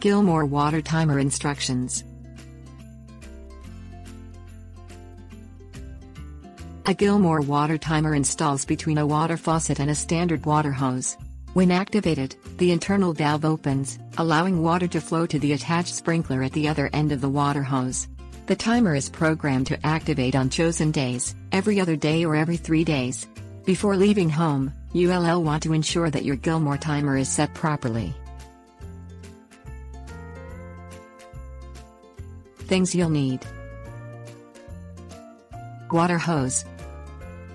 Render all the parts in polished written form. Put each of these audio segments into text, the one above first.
Gilmour Water Timer Instructions. A Gilmour water timer installs between a water faucet and a standard water hose. When activated, the internal valve opens, allowing water to flow to the attached sprinkler at the other end of the water hose. The timer is programmed to activate on chosen days, every other day or every 3 days. Before leaving home, you'll want to ensure that your Gilmour timer is set properly. Things you'll need: water hose.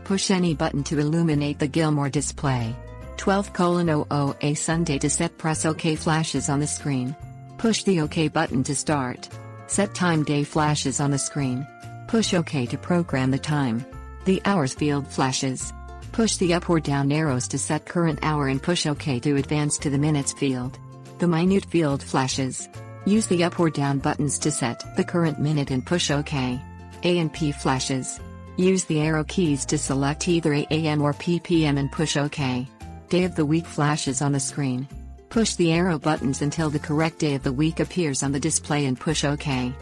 Push any button to illuminate the Gilmour display. 12:00 Sunday to set. Press OK flashes on the screen. Push the OK button to start. Set time. Day flashes on the screen. Push OK to program the time. The hours field flashes. Push the up or down arrows to set current hour and push OK to advance to the minutes field. The minute field flashes. Use the up or down buttons to set the current minute and push OK. A&P flashes. Use the arrow keys to select either AM or PPM and push OK. Day of the week flashes on the screen. Push the arrow buttons until the correct day of the week appears on the display and push OK.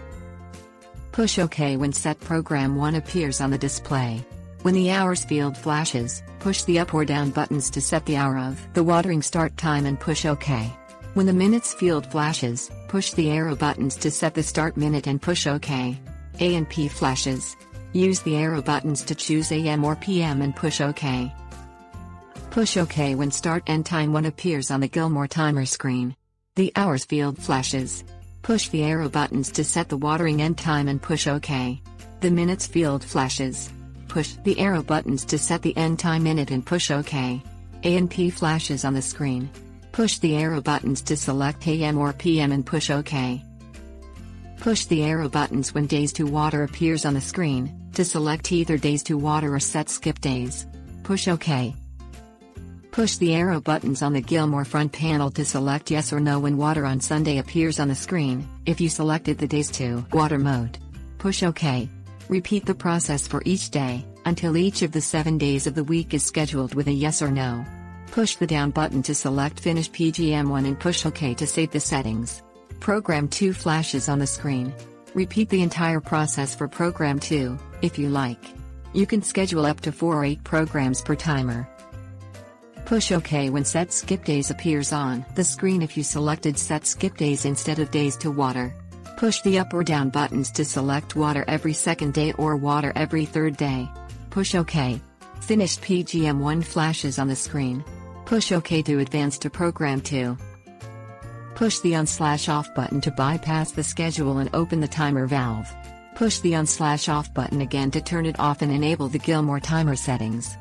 Push OK when set program 1 appears on the display. When the hours field flashes, push the up or down buttons to set the hour of the watering start time and push OK. When the minutes field flashes, push the arrow buttons to set the start minute and push OK. A&P flashes. Use the arrow buttons to choose AM or PM and push OK. Push OK when start end time 1 appears on the Gilmour timer screen. The hours field flashes. Push the arrow buttons to set the watering end time and push OK. The minutes field flashes. Push the arrow buttons to set the end time minute and push OK. A&P flashes on the screen. Push the arrow buttons to select AM or PM and push OK. Push the arrow buttons when days to water appears on the screen, to select either days to water or set skip days. Push OK. Push the arrow buttons on the Gilmour front panel to select yes or no when water on Sunday appears on the screen, if you selected the days to water mode. Push OK. Repeat the process for each day, until each of the 7 days of the week is scheduled with a yes or no. Push the down button to select Finish PGM1 and push OK to save the settings. Program 2 flashes on the screen. Repeat the entire process for Program 2, if you like. You can schedule up to 4 or 8 programs per timer. Push OK when Set Skip Days appears on the screen if you selected Set Skip Days instead of Days to Water. Push the up or down buttons to select Water every 2nd day or Water every 3rd day. Push OK. Finished PGM1 flashes on the screen. Push OK to advance to Program 2. Push the on/off button to bypass the schedule and open the timer valve. Push the on/off button again to turn it off and enable the Gilmour timer settings.